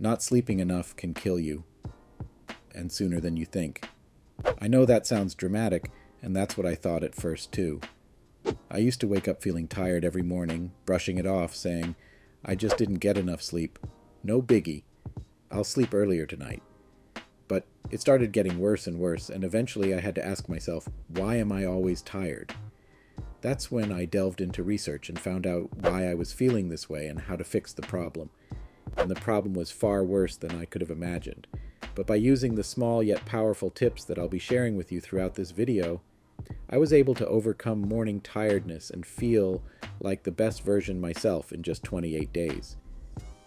Not sleeping enough can kill you, and sooner than you think. I know that sounds dramatic, and that's what I thought at first too. I used to wake up feeling tired every morning, brushing it off, saying, I just didn't get enough sleep. No biggie. I'll sleep earlier tonight. But it started getting worse and worse, and eventually I had to ask myself, why am I always tired? That's when I delved into research and found out why I was feeling this way and how to fix the problem. And the problem was far worse than I could have imagined. But by using the small yet powerful tips that I'll be sharing with you throughout this video, I was able to overcome morning tiredness and feel like the best version myself in just 28 days.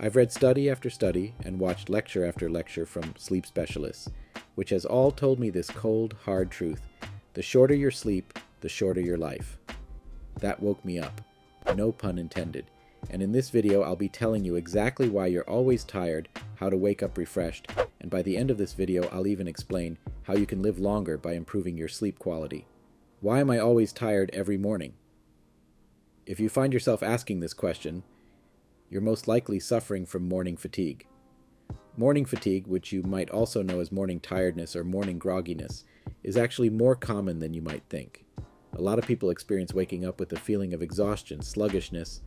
I've read study after study and watched lecture after lecture from sleep specialists, which has all told me this cold, hard truth. The shorter your sleep, the shorter your life. That woke me up. No pun intended. And in this video, I'll be telling you exactly why you're always tired, how to wake up refreshed, and by the end of this video, I'll even explain how you can live longer by improving your sleep quality. Why am I always tired every morning? If you find yourself asking this question, you're most likely suffering from morning fatigue. Morning fatigue, which you might also know as morning tiredness or morning grogginess, is actually more common than you might think. A lot of people experience waking up with a feeling of exhaustion, sluggishness,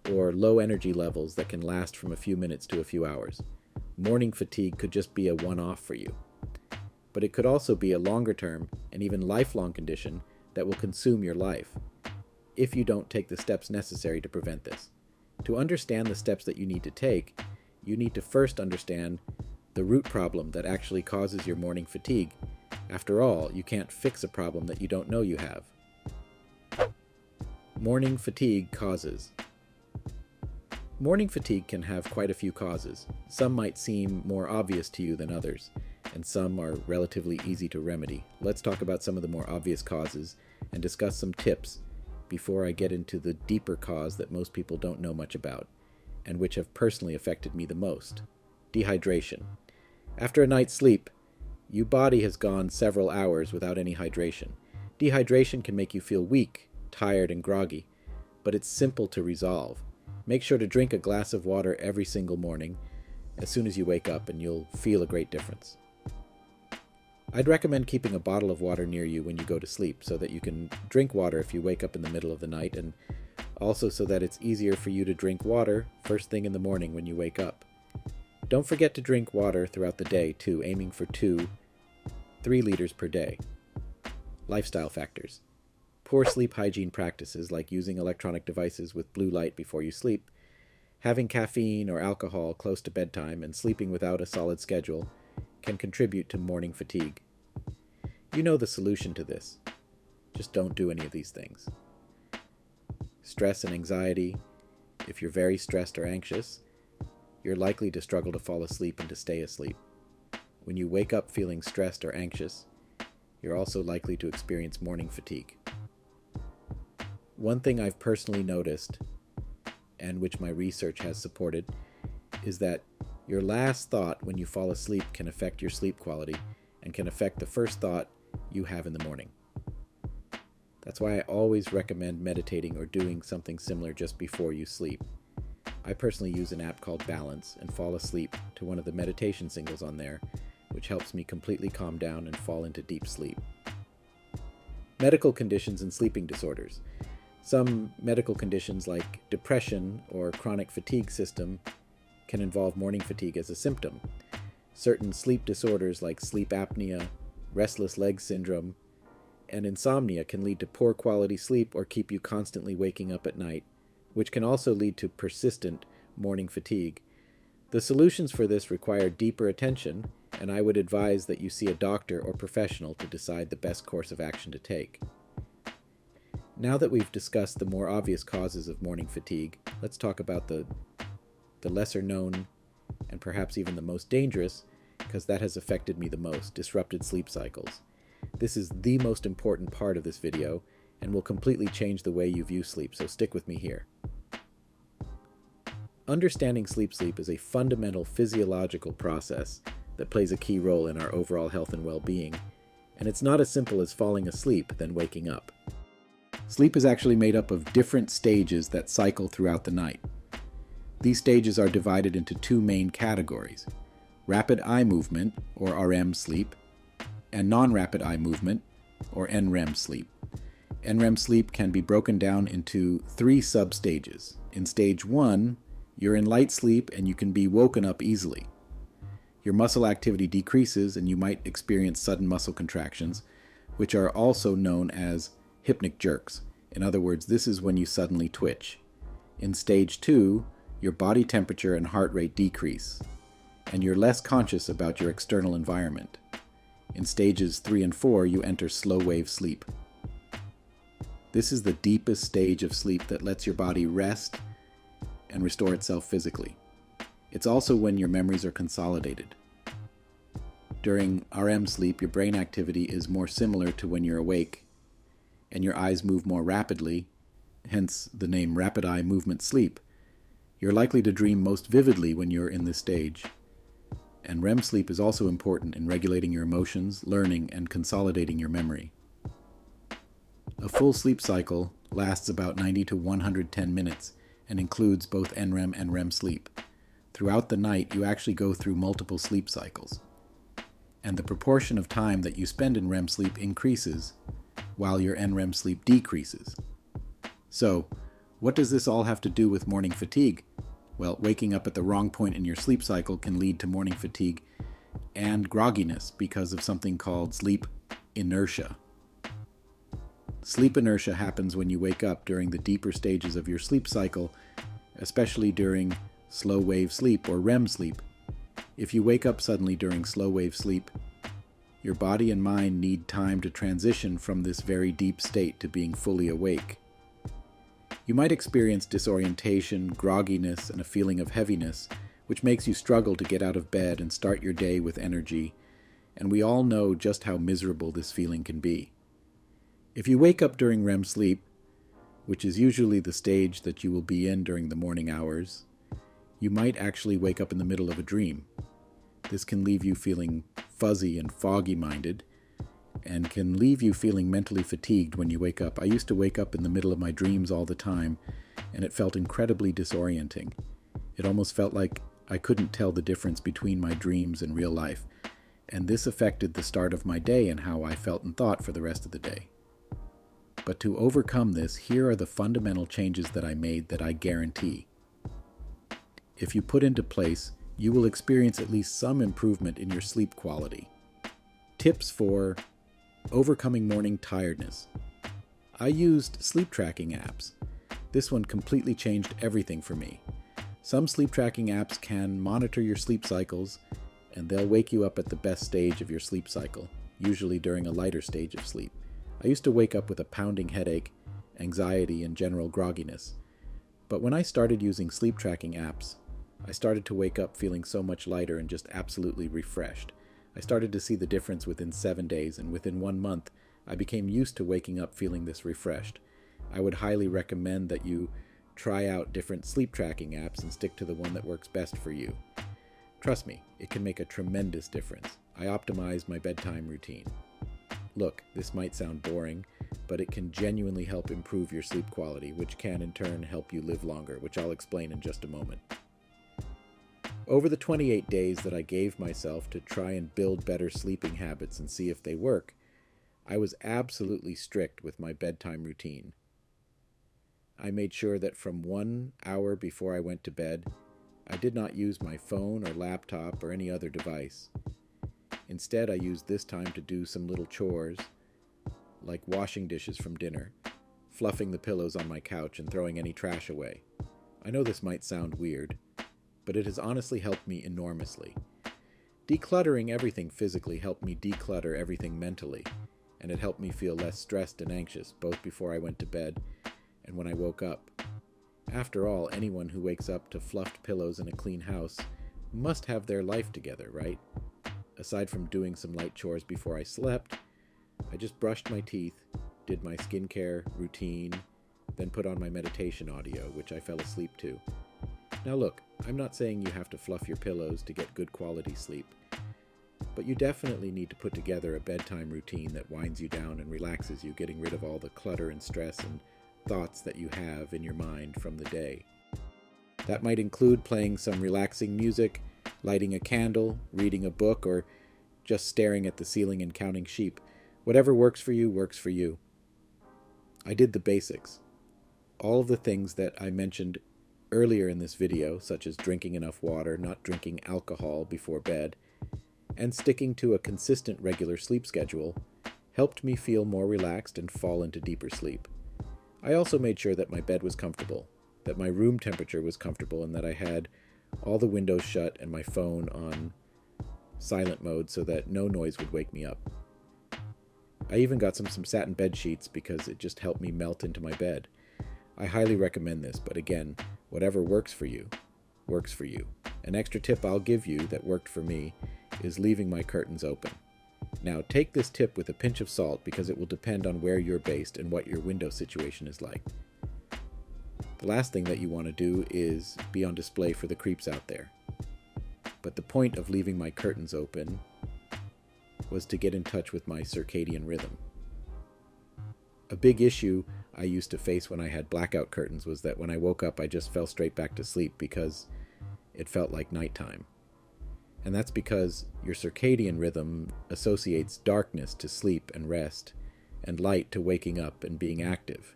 or low energy levels that can last from a few minutes to a few hours. Morning fatigue could just be a one-off for you. But it could also be a longer-term and even lifelong condition that will consume your life, if you don't take the steps necessary to prevent this. To understand the steps that you need to take, you need to first understand the root problem that actually causes your morning fatigue. After all, you can't fix a problem that you don't know you have. Morning fatigue causes. Morning fatigue can have quite a few causes. Some might seem more obvious to you than others, and some are relatively easy to remedy. Let's talk about some of the more obvious causes and discuss some tips before I get into the deeper cause that most people don't know much about, and which have personally affected me the most: dehydration. After a night's sleep, your body has gone several hours without any hydration. Dehydration can make you feel weak, tired, and groggy, but it's simple to resolve. Make sure to drink a glass of water every single morning as soon as you wake up, and you'll feel a great difference. I'd recommend keeping a bottle of water near you when you go to sleep so that you can drink water if you wake up in the middle of the night, and also so that it's easier for you to drink water first thing in the morning when you wake up. Don't forget to drink water throughout the day too, aiming for 2-3 liters per day. Lifestyle factors. Poor sleep hygiene practices like using electronic devices with blue light before you sleep, having caffeine or alcohol close to bedtime, and sleeping without a solid schedule can contribute to morning fatigue. You know the solution to this. Just don't do any of these things. Stress and anxiety. If you're very stressed or anxious, you're likely to struggle to fall asleep and to stay asleep. When you wake up feeling stressed or anxious, you're also likely to experience morning fatigue. One thing I've personally noticed, and which my research has supported, is that your last thought when you fall asleep can affect your sleep quality and can affect the first thought you have in the morning. That's why I always recommend meditating or doing something similar just before you sleep. I personally use an app called Balance and fall asleep to one of the meditation singles on there, which helps me completely calm down and fall into deep sleep. Medical conditions and sleeping disorders. Some medical conditions like depression or chronic fatigue syndrome can involve morning fatigue as a symptom. Certain sleep disorders like sleep apnea, restless leg syndrome, and insomnia can lead to poor quality sleep or keep you constantly waking up at night, which can also lead to persistent morning fatigue. The solutions for this require deeper attention, and I would advise that you see a doctor or professional to decide the best course of action to take. Now that we've discussed the more obvious causes of morning fatigue, let's talk about the lesser known and perhaps even the most dangerous, because that has affected me the most: disrupted sleep cycles. This is the most important part of this video and will completely change the way you view sleep, so stick with me here. Understanding sleep is a fundamental physiological process that plays a key role in our overall health and well-being, and it's not as simple as falling asleep then waking up. Sleep is actually made up of different stages that cycle throughout the night. These stages are divided into two main categories: rapid eye movement, or REM sleep, and non-rapid eye movement, or NREM sleep. NREM sleep can be broken down into three sub-stages. In stage 1, you're in light sleep and you can be woken up easily. Your muscle activity decreases and you might experience sudden muscle contractions, which are also known as hypnic jerks. In other words, this is when you suddenly twitch. In stage 2, your body temperature and heart rate decrease, and you're less conscious about your external environment. In stages 3 and 4, you enter slow wave sleep. This is the deepest stage of sleep that lets your body rest and restore itself physically. It's also when your memories are consolidated. During REM sleep, your brain activity is more similar to when you're awake, and your eyes move more rapidly, hence the name rapid eye movement sleep. You're likely to dream most vividly when you're in this stage. And REM sleep is also important in regulating your emotions, learning, and consolidating your memory. A full sleep cycle lasts about 90 to 110 minutes and includes both NREM and REM sleep. Throughout the night, you actually go through multiple sleep cycles. And the proportion of time that you spend in REM sleep increases while your NREM sleep decreases. So, what does this all have to do with morning fatigue? Well, waking up at the wrong point in your sleep cycle can lead to morning fatigue and grogginess because of something called sleep inertia. Sleep inertia happens when you wake up during the deeper stages of your sleep cycle, especially during slow wave sleep or REM sleep. If you wake up suddenly during slow wave sleep, your body and mind need time to transition from this very deep state to being fully awake. You might experience disorientation, grogginess, and a feeling of heaviness, which makes you struggle to get out of bed and start your day with energy, and we all know just how miserable this feeling can be. If you wake up during REM sleep, which is usually the stage that you will be in during the morning hours, you might actually wake up in the middle of a dream. This can leave you feeling fuzzy and foggy-minded, and can leave you feeling mentally fatigued when you wake up. I used to wake up in the middle of my dreams all the time, and it felt incredibly disorienting. It almost felt like I couldn't tell the difference between my dreams and real life, and this affected the start of my day and how I felt and thought for the rest of the day. But to overcome this, here are the fundamental changes that I made that I guarantee. If you put into place, you will experience at least some improvement in your sleep quality. Tips for overcoming morning tiredness. I used sleep tracking apps. This one completely changed everything for me. Some sleep tracking apps can monitor your sleep cycles, and they'll wake you up at the best stage of your sleep cycle, usually during a lighter stage of sleep. I used to wake up with a pounding headache, anxiety, and general grogginess. But when I started using sleep tracking apps, I started to wake up feeling so much lighter and just absolutely refreshed. I started to see the difference within 7 days, and within 1 month, I became used to waking up feeling this refreshed. I would highly recommend that you try out different sleep tracking apps and stick to the one that works best for you. Trust me, it can make a tremendous difference. I optimized my bedtime routine. Look, this might sound boring, but it can genuinely help improve your sleep quality, which can in turn help you live longer, which I'll explain in just a moment. Over the 28 days that I gave myself to try and build better sleeping habits and see if they work, I was absolutely strict with my bedtime routine. I made sure that from 1 hour before I went to bed, I did not use my phone or laptop or any other device. Instead, I used this time to do some little chores, like washing dishes from dinner, fluffing the pillows on my couch, and throwing any trash away. I know this might sound weird, but it has honestly helped me enormously. Decluttering everything physically helped me declutter everything mentally, and it helped me feel less stressed and anxious, both before I went to bed and when I woke up. After all, anyone who wakes up to fluffed pillows and a clean house must have their life together, right? Aside from doing some light chores before I slept, I just brushed my teeth, did my skincare routine, then put on my meditation audio, which I fell asleep to. Now look, I'm not saying you have to fluff your pillows to get good quality sleep, but you definitely need to put together a bedtime routine that winds you down and relaxes you, getting rid of all the clutter and stress and thoughts that you have in your mind from the day. That might include playing some relaxing music, lighting a candle, reading a book, or just staring at the ceiling and counting sheep. Whatever works for you, works for you. I did the basics. All of the things that I mentioned earlier in this video, such as drinking enough water, not drinking alcohol before bed, and sticking to a consistent regular sleep schedule, helped me feel more relaxed and fall into deeper sleep. I also made sure that my bed was comfortable, that my room temperature was comfortable, and that I had all the windows shut and my phone on silent mode so that no noise would wake me up. I even got some satin bed sheets because it just helped me melt into my bed. I highly recommend this, but again, whatever works for you, works for you. An extra tip I'll give you that worked for me is leaving my curtains open. Now, take this tip with a pinch of salt because it will depend on where you're based and what your window situation is like. The last thing that you want to do is be on display for the creeps out there. But the point of leaving my curtains open was to get in touch with my circadian rhythm. A big issue I used to face when I had blackout curtains was that when I woke up I just fell straight back to sleep because it felt like nighttime. And that's because your circadian rhythm associates darkness to sleep and rest, and light to waking up and being active.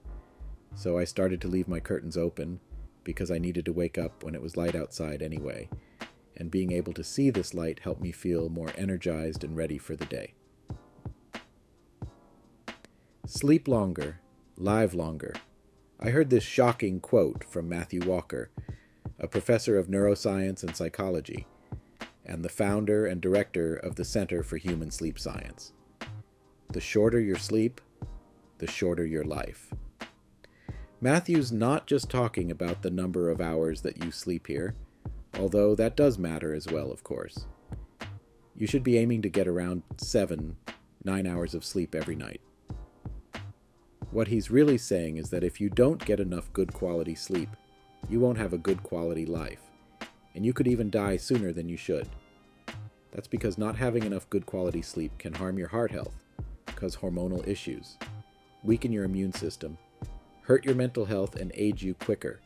So I started to leave my curtains open because I needed to wake up when it was light outside anyway, and being able to see this light helped me feel more energized and ready for the day. Sleep longer, live longer. I heard this shocking quote from Matthew Walker, a professor of neuroscience and psychology, and the founder and director of the Center for Human Sleep Science. The shorter your sleep, the shorter your life. Matthew's not just talking about the number of hours that you sleep here, although that does matter as well, of course. You should be aiming to get around 7-9 hours of sleep every night. What he's really saying is that if you don't get enough good quality sleep, you won't have a good quality life, and you could even die sooner than you should. That's because not having enough good quality sleep can harm your heart health, cause hormonal issues, weaken your immune system, hurt your mental health, and age you quicker.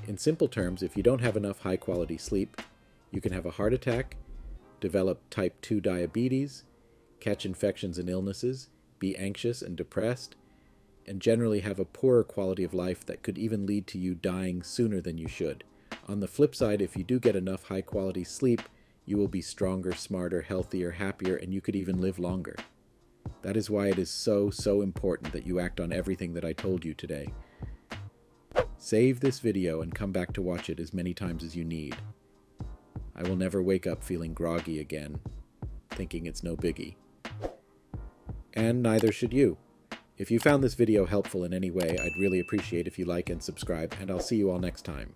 In simple terms, if you don't have enough high-quality sleep, you can have a heart attack, develop type 2 diabetes, catch infections and illnesses, be anxious and depressed, and generally have a poorer quality of life that could even lead to you dying sooner than you should. On the flip side, if you do get enough high-quality sleep, you will be stronger, smarter, healthier, happier, and you could even live longer. That is why it is so important that you act on everything that I told you today. Save this video and come back to watch it as many times as you need. I will never wake up feeling groggy again, thinking it's no biggie. And neither should you. If you found this video helpful in any way, I'd really appreciate if you like and subscribe, and I'll see you all next time.